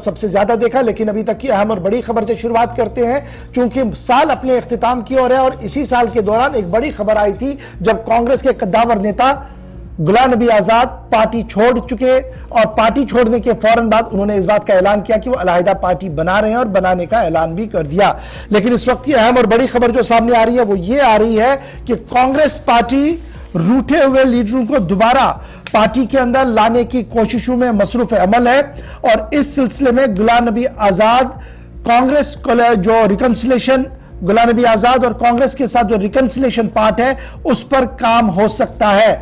सबसे ज्यादा देखा। लेकिन अभी तक की अहम और बड़ी खबर से शुरुआत करते हैं, चूंकि साल अपने इख्तिताम की ओर है और इसी साल के दौरान एक बड़ी खबर आई थी जब कांग्रेस के कद्दावर नेता गुलाम नबी आजाद पार्टी छोड़ चुके और पार्टी छोड़ने के फौरन बाद उन्होंने इस बात का ऐलान किया कि वो अलहदा पार्टी बना रहे हैं और बनाने का ऐलान भी कर दिया। लेकिन इस वक्त की अहम और बड़ी खबर जो सामने आ रही है वो ये आ रही है कि कांग्रेस पार्टी रूठे हुए लीडरों को दोबारा पार्टी के अंदर लाने की कोशिशों में मसरूफ अमल है और इस सिलसिले में गुलाम नबी आजाद कांग्रेस जो रिकंसिलेशन गुलाम नबी आजाद और कांग्रेस के साथ जो रिकंसिलेशन पार्ट है उस पर काम हो सकता है।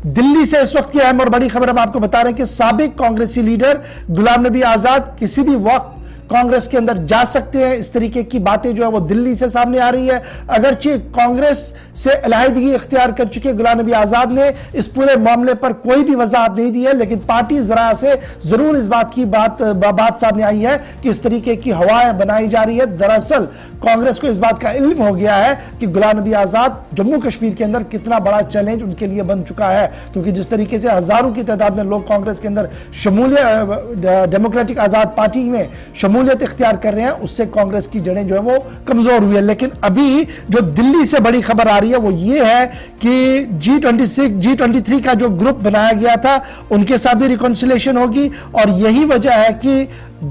दिल्ली से इस वक्त की अहम और बड़ी खबर हम आपको बता रहे हैं कि साबिक कांग्रेसी लीडर गुलाम नबी आजाद किसी भी वक्त कांग्रेस के अंदर जा सकते हैं। इस तरीके की बातें जो है वो दिल्ली से सामने आ रही है। अगरचे कांग्रेस से अलहदगी इख्तियार कर चुके गुलाम नबी आजाद ने इस पूरे मामले पर कोई भी वजाहत नहीं दी है, लेकिन पार्टी जरा से जरूर इस बात की बात सामने आई है कि इस तरीके की हवाएं बनाई जा रही है। दरअसल कांग्रेस को इस बात का इल्म हो गया है कि गुलाम नबी आजाद जम्मू कश्मीर के अंदर कितना बड़ा चैलेंज उनके लिए बन चुका है, क्योंकि जिस तरीके से हजारों की तादाद में लोग कांग्रेस के अंदर डेमोक्रेटिक आजाद पार्टी में शमूलियत इख्तियार कर रहे हैं, उससे कांग्रेस की जड़ें जो है वो कमजोर हुई है। लेकिन अभी जो दिल्ली से बड़ी खबर आ रही है वो ये है कि G23 का जो ग्रुप बनाया गया था उनके साथ भी रिकॉन्सिलेशन होगी और यही वजह है कि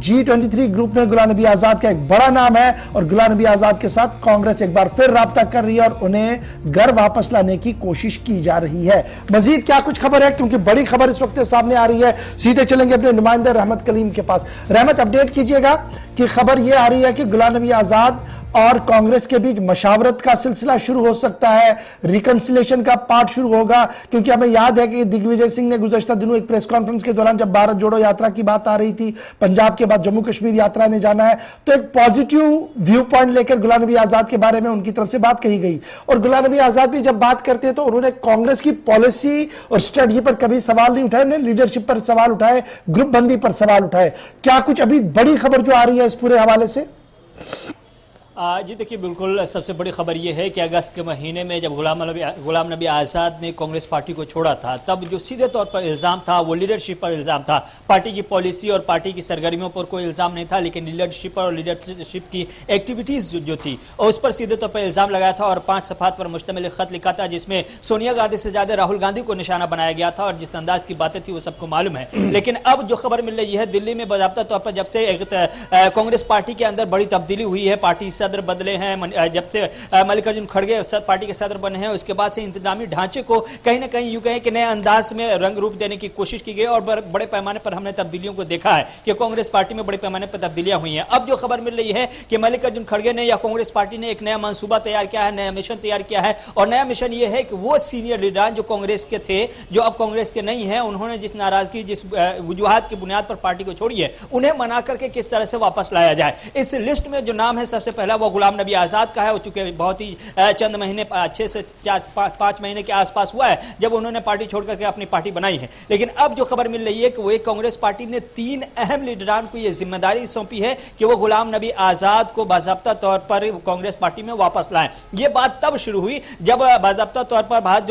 G23 ग्रुप में गुलाम नबी आजाद का एक बड़ा नाम है और गुलाम नबी आजाद के साथ कांग्रेस एक बार फिर राब्ता कर रही है और उन्हें घर वापस लाने की कोशिश की जा रही है। मजीद क्या कुछ खबर है, क्योंकि बड़ी खबर इस वक्त सामने आ रही है। सीधे चलेंगे अपने नुमाइंदे रहमत कलीम के पास। रहमत, अपडेट कीजिएगा कि खबर यह आ रही है कि गुलाम नबी आजाद और कांग्रेस के बीच मशावरत का सिलसिला शुरू हो सकता है, रिकंसिलेशन का पार्ट शुरू होगा, क्योंकि हमें याद है कि दिग्विजय सिंह ने गुज़श्ता दिनों एक प्रेस कॉन्फ्रेंस के दौरान जब भारत जोड़ो यात्रा की बात आ रही थी, पंजाब के बाद जम्मू कश्मीर यात्रा ने जाना है, तो एक पॉजिटिव व्यू पॉइंट लेकर गुलाम नबी आजाद के बारे में उनकी तरफ से बात कही गई। और गुलाम नबी आजाद भी जब बात करते हैं तो उन्होंने कांग्रेस की पॉलिसी और स्ट्रेटजी पर कभी सवाल नहीं उठाए, उन्होंने लीडरशिप पर सवाल उठाए, ग्रुप बंदी पर सवाल उठाए। क्या कुछ अभी बड़ी खबर जो आ रही है इस पूरे हवाले से? जी देखिए, बिल्कुल सबसे बड़ी खबर यह है कि अगस्त के महीने में जब गुलाम नबी आज़ाद ने कांग्रेस पार्टी को छोड़ा था, तब जो सीधे तौर पर इल्ज़ाम था वो लीडरशिप पर इल्ज़ाम था। पार्टी की पॉलिसी और पार्टी की सरगर्मियों पर कोई इल्ज़ाम नहीं था, लेकिन लीडरशिप पर और लीडरशिप की एक्टिविटीज़ जो थी और उस पर सीधे तौर पर इल्ज़ाम लगाया था और 5 सफ़ात पर मुश्तमिल एक खत लिखा था जिसमें सोनिया गांधी से ज़्यादा राहुल गांधी को निशाना बनाया गया था और जिस अंदाज की बातें थी वो सबको मालूम है। लेकिन अब जो खबर मिल रही है दिल्ली में बाज़ाब्ता तौर पर, जब से कांग्रेस पार्टी के अंदर बड़ी तब्दीली हुई है, पार्टी सदर बदले हैं, जब से मल्लिकार्जुन खड़गे पार्टी के सदर बने हैं, उसके बाद से इंतजामी ढांचे को कहीं ना कहीं यूं कहें कि नए अंदाज में रंग रूप देने की कोशिश की गई और बड़े पैमाने पर हमने तब्दीलियों को देखा है कि कांग्रेस पार्टी में बड़े पैमाने पर तब्दीलियां हुई हैं। अब जो खबर मिल रही है कि मल्लिकार्जुन खड़गे ने या कांग्रेस पार्टी ने एक नया मंसूबा तैयार किया है, नया मिशन तैयार किया है और नया मिशन यह है कि वो सीनियर लीडर जो कांग्रेस के थे, जो अब कांग्रेस के नहीं है, उन्होंने जिस नाराजगी, जिस वजूहात की बुनियाद पर पार्टी को छोड़ी है, उन्हें मना करके किस तरह से वापस लाया जाए। इस लिस्ट में जो नाम है सबसे पहला वो गुलाम नबी आजाद का है। हो चुके बहुत ही चंद महीने, 6 से 5 महीने के आसपास हुआ है जब उन्होंने पार्टी छोड़ करके अपनी पार्टी बनाई है। लेकिन अब जो खबर मिल रही है कि वो एक कांग्रेस पार्टी ने 3 अहम लीडरान को यह जिम्मेदारी सौंपी है कि वो गुलाम नबी आजाद को बाज़ाब्ता तौर पर कांग्रेस पार्टी में वापस लाएं। यह बात तब शुरू हुई जब बाज़ाब्ता तौर पर भारत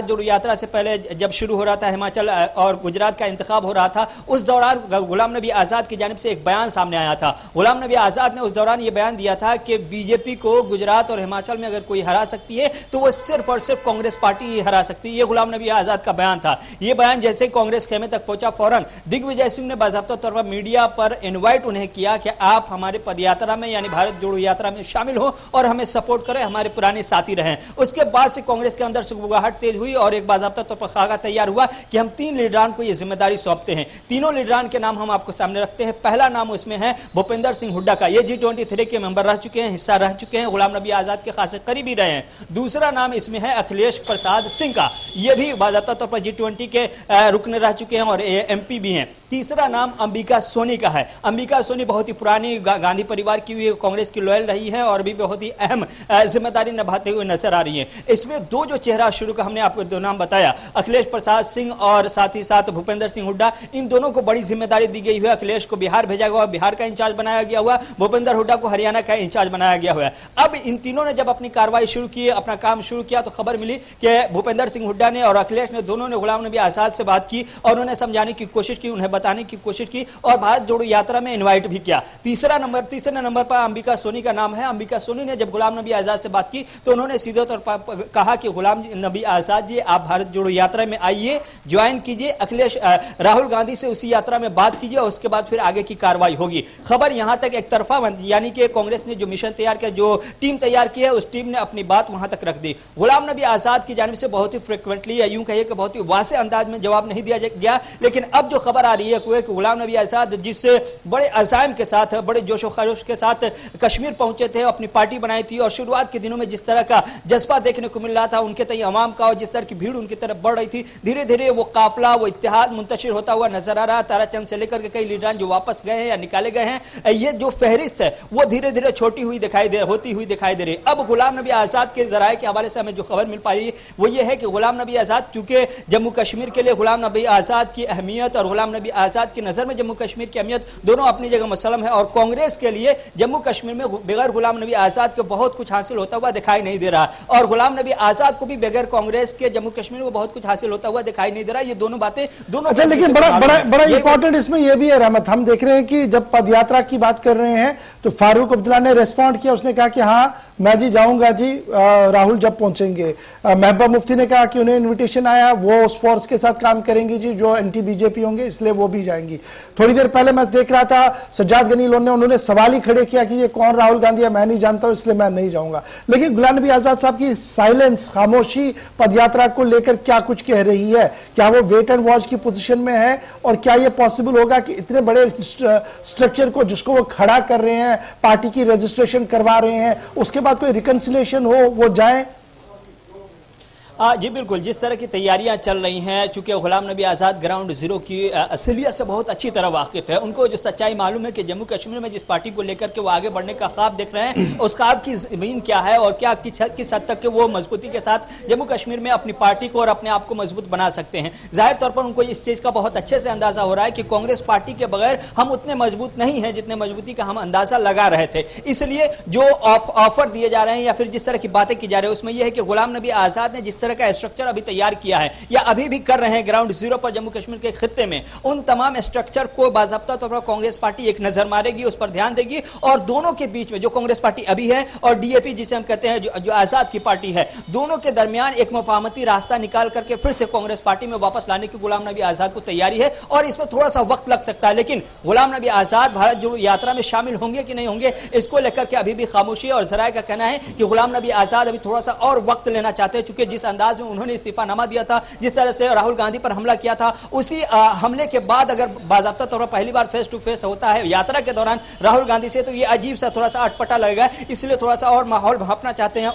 जोड़ो यात्रा से पहले जब शुरू हो रहा था, हिमाचल और गुजरात का इंतखाब हो रहा था, उस दौरान गुलाम नबी आजाद की जानिब से एक बयान सामने आया था। गुलाम नबी आजाद ने उस दौरान यह बयान दिया था कि बीजेपी को गुजरात और हिमाचल में अगर कोई हरा सकती है तो वो सिर्फ और सिर्फ कांग्रेस पार्टी ही हरा सकती है। ये गुलाम नबी आजाद का बयान था। ये बयान जैसे कांग्रेस खेमे तक पहुंचा, फौरन दिग्विजय सिंह ने बाज़ाब्ता तौर पर मीडिया पर इनवाइट उन्हें किया कि आप हमारे पदयात्रा में यानी भारत जोड़ो यात्रा में शामिल हो और हमें सपोर्ट करें, हमारे पुराने साथी रहें। उसके बाद से कांग्रेस के अंदर सुगबुगाहट तेज हुई और एक बाज़ाब्ता तौर पर खाका तैयार हुआ कि हम 3 लीडरान को यह जिम्मेदारी सौंपते हैं। तीनों लीडरान के नाम हम आपको सामने रखते हैं। पहला नाम उसमें है भूपेंद्र सिंह हुड्डा का। ये G23 के मेंबर रह चुके हैं, हिस्सा रह चुके हैं, गुलाम नबी आजाद के खासे करीबी रहे हैं। दूसरा नाम इसमें है अखिलेश प्रसाद सिंह का। ये भी बाज़ाब्ता तौर पर G20 के रुकन रह चुके हैं और MP भी हैं। तीसरा नाम अंबिका सोनी का है। अंबिका सोनी बहुत ही पुरानी गांधी परिवार की हुई कांग्रेस की लॉयल रही है और भी बहुत ही अहम जिम्मेदारी निभाते हुए नजर आ रही है। इसमें 2 जो चेहरा शुरू का हमने आपको 2 नाम बताया, अखिलेश प्रसाद सिंह और साथ ही साथ भूपेंद्र सिंह हुड्डा, इन दोनों को बड़ी जिम्मेदारी दी गई है। अखिलेश को बिहार भेजा गया, बिहार का इंचार्ज बनाया गया हुआ। भूपेंद्र भूपेंद्र हुड्डा को हरियाणा का इंचार्ज बनाया गया हुआ है। अब इन तीनों ने जब अपनी कार्रवाई शुरू की, अपना काम शुरू किया, तो खबर मिली कि भूपेंद्र सिंह हुड्डा ने और अखिलेश ने दोनों ने गुलाम नबी आजाद से बात की और उन्हें समझाने की कोशिश की, उन्हें बताने की कोशिश की और भारत जोड़ो यात्रा में इनवाइट भी किया। तीसरे नंबर पर अंबिका सोनी का नाम है। अंबिका सोनी ने जब गुलाम नबी आजाद से बात की तो उन्होंने सीधे तौर पर कहा कि गुलाम नबी आजाद जी, आप भारत जोड़ो यात्रा में आइए, ज्वाइन कीजिए, अखिलेश राहुल गांधी से उसी यात्रा में बात कीजिए और उसके बाद फिर आगे की कार्रवाई होगी। खबर यहां तक एक तरफा, यानी कि कांग्रेस ने जो मिशन तैयार किया, जो टीम तैयार की है, उस टीम ने अपनी बात वहां तक रख दी। गुलाम नबी आजाद की जानिब से बहुत ही फ्रिक्वेंटली या यूं कहिए कि बहुत ही वाज़ेह अंदाज में जवाब नहीं दिया गया, लेकिन अब जो खबर आ रही है कि गुलाम नबी आजाद जिस बड़े अज़ाइम के साथ, बड़े जोशो खरोश के साथ कश्मीर पहुंचे थे, अपनी पार्टी बनाई थी और शुरुआत के दिनों में जिस तरह का जज्बा देखने को मिल रहा था उनके तय अवाम का और जिस तरह की भीड़ उनकी तरफ बढ़ रही थी, धीरे धीरे वो काफिला, वो इत्तेहाद मुंतशिर होता हुआ नजर आ रहा है। ताराचंद से लेकर के कई लीडरान जो वापस गए हैं या निकाले गए हैं, ये जो फहरिस्त है वो धीरे धीरे छोटी हुई होती हुई दिखाई दे रही। अब गुलाम नबी आजाद के जराये के हवाले से हमें जो खबर मिल पाई वो ये है कि गुलाम नबी आजाद, चूंकि जम्मू कश्मीर के लिए गुलाम नबी आजाद की अहमियत और गुलाम नबी आजाद की नजर में जम्मू कश्मीर की अहमियत दोनों अपनी जगह मुसलम है, और कांग्रेस के लिए जम्मू कश्मीर में बगैर गुलाम नबी आजाद के बहुत कुछ हासिल होता हुआ दिखाई नहीं दे रहा, और गुलाम नबी आजाद को भी बगैर कांग्रेस के जम्मू कश्मीर में बहुत कुछ हासिल होता हुआ दिखाई नहीं दे रहा। ये दोनों बातें दोनों अच्छा, लेकिन बड़ा इंपॉर्टेंट इसमें यह भी है रहमत, हम देख रहे हैं कि जब पदयात्रा की बात कर रहे हैं तो फारूक अब्दुल्ला ने रेस्पॉन्ड किया, उसने कहा कि हाँ मैं जी जाऊंगा जी, राहुल जब पहुंचेंगे। महबूबा मुफ्ती ने कहा कि उन्हें इनविटेशन आया, वो उस फोर्स के साथ काम करेंगी जी जो एंटी बीजेपी होंगे, इसलिए वो भी जाएंगी। थोड़ी देर पहले मैं देख रहा था सज्जाद गनी लोन ने, उन्होंने सवाल ही खड़े किया कि ये कौन राहुल गांधी है, मैं नहीं जानता हूं इसलिए मैं नहीं जाऊंगा। लेकिन गुलाम नबी आजाद साहब की साइलेंस, खामोशी पदयात्रा को लेकर क्या कुछ कह रही है? क्या वो वेट एंड वॉच की पोजीशन में है, और क्या ये पॉसिबल होगा कि इतने बड़े स्ट्रक्चर को जिसको वो खड़ा कर रहे हैं, पार्टी की रजिस्ट्रेशन करवा रहे हैं, उसके बाद कोई रिकंसिलिएशन हो, वो जाए? जी बिल्कुल, जिस तरह की तैयारियां चल रही हैं, चूंकि गुलाम नबी आज़ाद ग्राउंड जीरो की असलियत से बहुत अच्छी तरह वाकिफ है, उनको जो सच्चाई मालूम है कि जम्मू कश्मीर में जिस पार्टी को लेकर के वो आगे बढ़ने का ख्वाब देख रहे हैं, उस ख्वाब की ज़मीन क्या है और क्या किस हद तक के वो मजबूती के साथ जम्मू कश्मीर में अपनी पार्टी को और अपने आप को मजबूत बना सकते हैं। जाहिर तौर पर उनको इस चीज़ का बहुत अच्छे से अंदाजा हो रहा है कि कांग्रेस पार्टी के बगैर हम उतने मजबूत नहीं हैं जितने मजबूती का हम अंदाजा लगा रहे थे। इसलिए जो ऑफर दिए जा रहे हैं या फिर जिस तरह की बातें की जा रही है उसमें यह है कि गुलाम नबी आज़ाद ने जिस तरह का स्ट्रक्चर अभी तैयार किया है या अभी भी कर रहे हैं ग्राउंड जीरो पर जम्मू कश्मीर के खित्ते में, उन तमाम स्ट्रक्चर को बाज़ाब्ता तौर पर कांग्रेस पार्टी एक नजर मारेगी, उस पर ध्यान देगी, और दोनों के बीच में जो कांग्रेस पार्टी अभी है और डीएपी जिसे हम कहते हैं जो आजाद की पार्टी है, दोनों के दरमियान एक मफाहमती रास्ता निकाल करके फिर से कांग्रेस पार्टी में वापस लाने की गुलाम नबी आजाद को तैयारी है। और इसमें थोड़ा सा वक्त लग सकता है, लेकिन गुलाम नबी आजाद भारत जोड़ो यात्रा में शामिल होंगे कि नहीं होंगे, इसको लेकर के अभी भी खामोशी है। और जराये का कहना है कि गुलाम नबी आजाद अभी थोड़ा सा और वक्त लेना चाहते हैं, चूंकि जिस अंदाज में उन्होंने इस्तीफानामा दिया था, जिस तरह से राहुल गांधी पर हमला किया था, उसी हमले के बाद अगर बाज़ाब्ता तौर पर पहली बार फेस टू फेस होता है यात्रा के दौरान राहुल गांधी से, तो ये अजीब सा थोड़ा सा अटपटा लगेगा। इसलिए थोड़ा सा और माहौल भांपना चाहते हैं,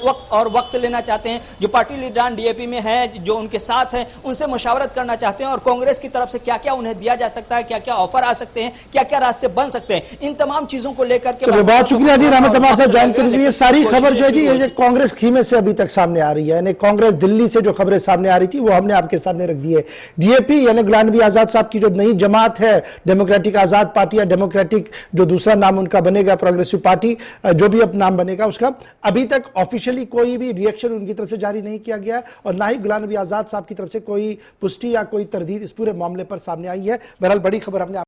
वक्त लेना चाहते हैं। जो पार्टी लीडरान डीएपी में है, जो उनके साथ हैं, उनसे मुशावरत करना चाहते हैं और कांग्रेस की तरफ से क्या क्या उन्हें दिया जा सकता है, क्या क्या ऑफर आ सकते हैं, क्या क्या रास्ते बन सकते हैं, इन तमाम चीजों को लेकर के बहुत शुक्रिया जी रहमत हमारे साथ ज्वाइन करने के लिए। सारी खबर जो है जी ये कांग्रेस खीमे से अभी तक सामने आ रही है, यानी कांग्रेस दिल्ली से जो खबरें सामने आ रही थी वो हमने आपके सामने रख दी है। डीएपी यानी गुलाम नबी आजाद साहब की जो नई जमात है, डेमोक्रेटिक आजाद पार्टी या डेमोक्रेटिक जो दूसरा नाम उनका बनेगा, प्रोग्रेसिव पार्टी, जो भी अब नाम बनेगा उसका, अभी तक ऑफिशियली कोई भी रिएक्शन उनकी तरफ से जारी नहीं किया गया और ना ही गुलाम नबी आजाद साहब की तरफ से कोई पुष्टि या कोई तरदीद इस पूरे मामले पर सामने आई है। बहरहाल बड़ी खबर हमने